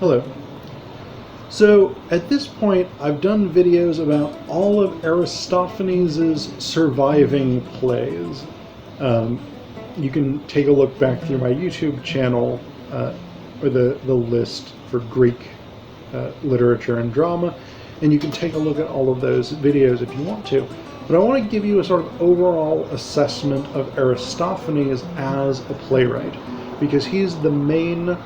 Hello. So at this point, I've done videos about all of Aristophanes' surviving plays. You can take a look back through my YouTube channel, or the list for Greek literature and drama, and you can take a look at all of those videos if you want to. But I want to give you a sort of overall assessment of Aristophanes as a playwright, because he's the main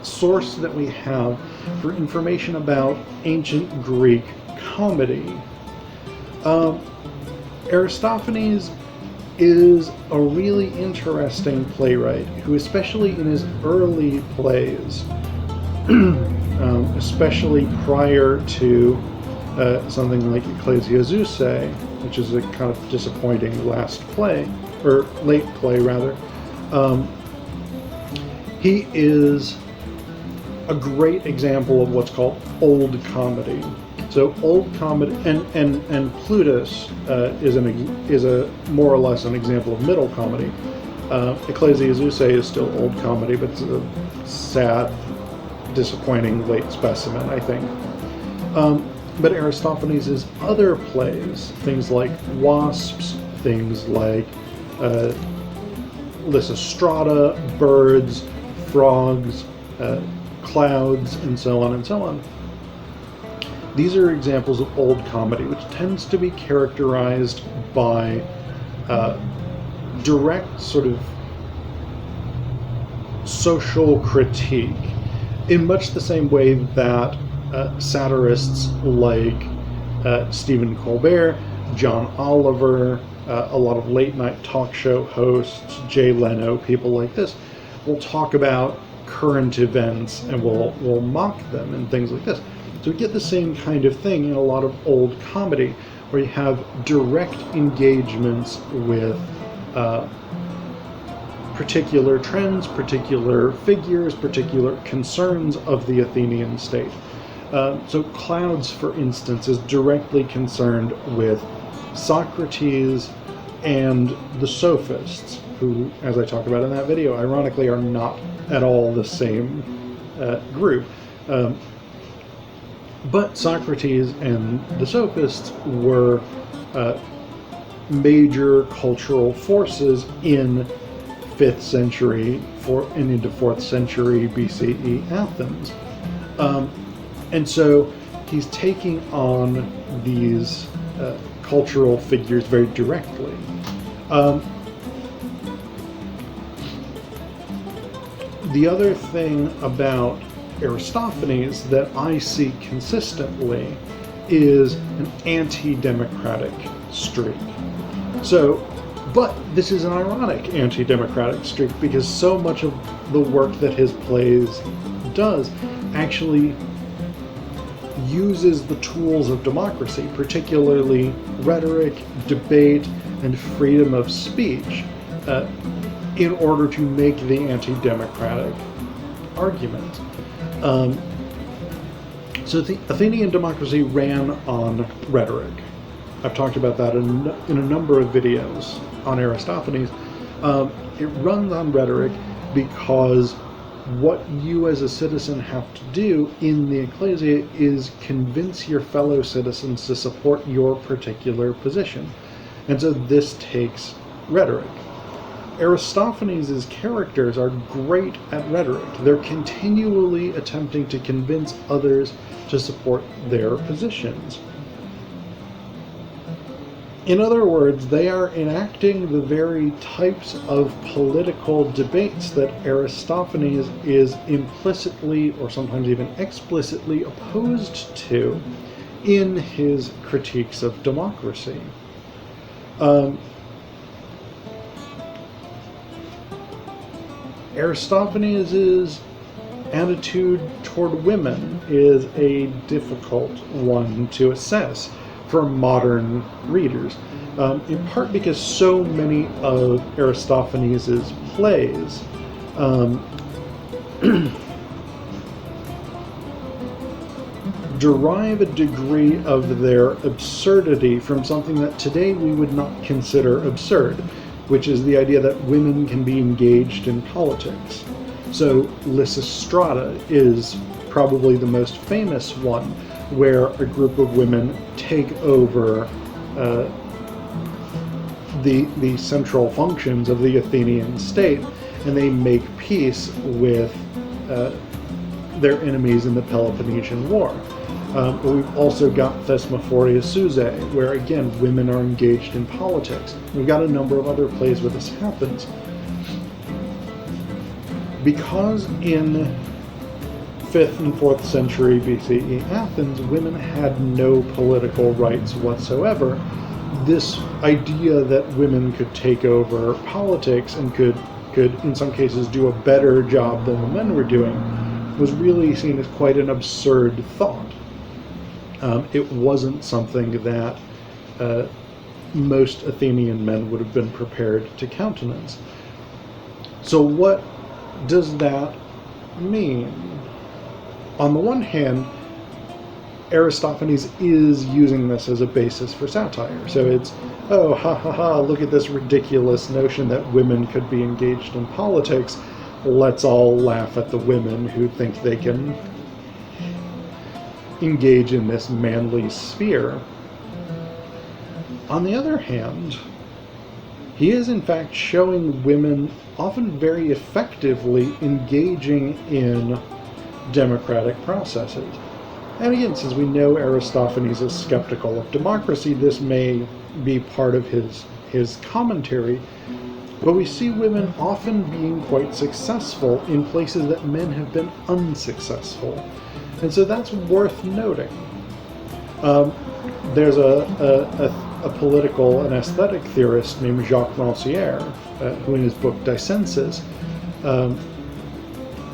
source that we have for information about ancient Greek comedy. Aristophanes is a really interesting playwright who, especially in his early plays, especially prior to something like Ecclesiazussae, which is a kind of disappointing last play, or late play rather, he is a great example of what's called old comedy. So old comedy, and Plutus is a more or less an example of middle comedy. Ecclesiazussae is still old comedy, but it's a sad, disappointing late specimen, I think. But Aristophanes' other plays, things like Wasps, things like Lysistrata, birds, frogs, clouds, and so on. These are examples of old comedy, which tends to be characterized by direct sort of social critique, in much the same way that satirists like Stephen Colbert, John Oliver, a lot of late-night talk show hosts, Jay Leno, people like this, will talk about current events and will mock them and things like this. So we get the same kind of thing in a lot of old comedy, where you have direct engagements with particular trends, particular figures, particular concerns of the Athenian state. So Clouds, for instance, is directly concerned with Socrates and the sophists, who, as I talked about in that video, ironically are not at all the same group. But Socrates and the sophists were major cultural forces in 5th century and into 4th century BCE Athens. And so he's taking on these cultural figures very directly. The other thing about Aristophanes that I see consistently is an anti-democratic streak. But this is an ironic anti-democratic streak, because so much of the work that his plays does actually uses the tools of democracy, particularly rhetoric, debate, and freedom of speech, in order to make the anti-democratic argument. So the Athenian democracy ran on rhetoric. I've talked about that in a number of videos on Aristophanes. It runs on rhetoric because what you as a citizen have to do in the ecclesia is convince your fellow citizens to support your particular position. And so this takes rhetoric. Aristophanes' characters are great at rhetoric. They're continually attempting to convince others to support their positions. In other words, they are enacting the very types of political debates that Aristophanes is implicitly, or sometimes even explicitly, opposed to in his critiques of democracy. Aristophanes' attitude toward women is a difficult one to assess for modern readers, in part because so many of Aristophanes' plays derive a degree of their absurdity from something that today we would not consider absurd, which is the idea that women can be engaged in politics. So Lysistrata is probably the most famous one, where a group of women take over the central functions of the Athenian state, and they make peace with their enemies in the Peloponnesian War. We've also got Thesmophoria's Suze, where again women are engaged in politics. We've got a number of other plays where this happens. Because in 5th and 4th century BCE Athens, women had no political rights whatsoever, this idea that women could take over politics and could in some cases do a better job than the men were doing was really seen as quite an absurd thought. It wasn't something that most Athenian men would have been prepared to countenance. So what does that mean? On the one hand, Aristophanes is using this as a basis for satire. So it's, oh, ha ha ha, look at this ridiculous notion that women could be engaged in politics. Let's all laugh at the women who think they can engage in this manly sphere. On the other hand, he is in fact showing women often very effectively engaging in democratic processes. And again, since we know Aristophanes is skeptical of democracy, this may be part of his commentary, but we see women often being quite successful in places that men have been unsuccessful. And so that's worth noting. There's a political and aesthetic theorist named Jacques Marcier, who in his book Dissensus,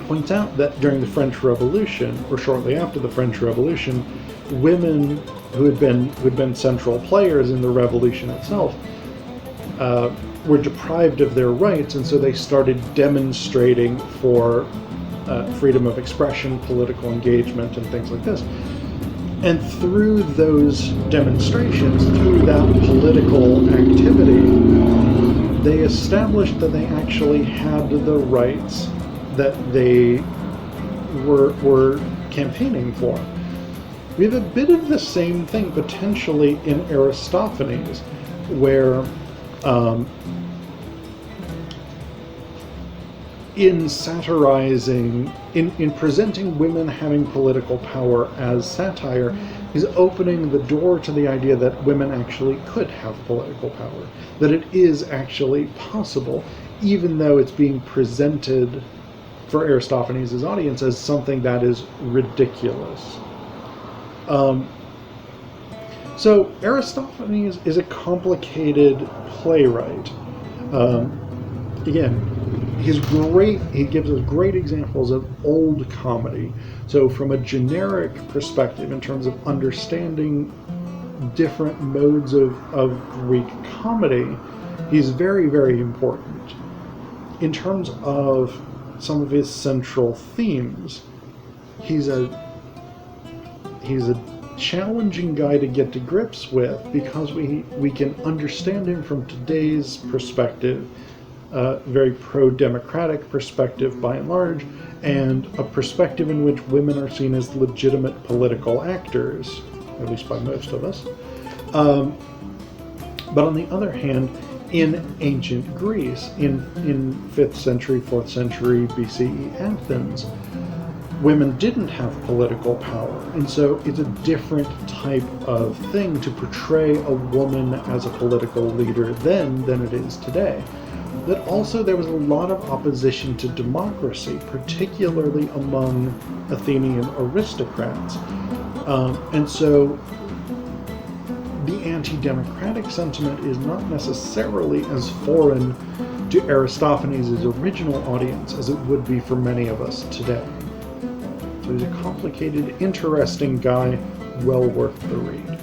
points out that during the French Revolution, or shortly after the French Revolution, women who had been central players in the revolution itself were deprived of their rights, and so they started demonstrating for freedom of expression, political engagement, and things like this. And through those demonstrations, through that political activity, they established that they actually had the rights that they were campaigning for. We have a bit of the same thing potentially in Aristophanes, where in satirizing, in presenting women having political power as satire, is opening the door to the idea that women actually could have political power, that it is actually possible, even though it's being presented for Aristophanes' audience as something that is ridiculous. So Aristophanes is a complicated playwright. Again, he gives us great examples of old comedy. So from a generic perspective, in terms of understanding different modes of Greek comedy, he's very, very important. In terms of some of his central themes, he's a challenging guy to get to grips with, because we can understand him from today's perspective, very pro-democratic perspective by and large, and a perspective in which women are seen as legitimate political actors, at least by most of us. But on the other hand, in ancient Greece, in 5th century, 4th century BCE Athens, women didn't have political power, and so it's a different type of thing to portray a woman as a political leader then than it is today. But also there was a lot of opposition to democracy, particularly among Athenian aristocrats. And so the anti-democratic sentiment is not necessarily as foreign to Aristophanes' original audience as it would be for many of us today. So he's a complicated, interesting guy, well worth the read.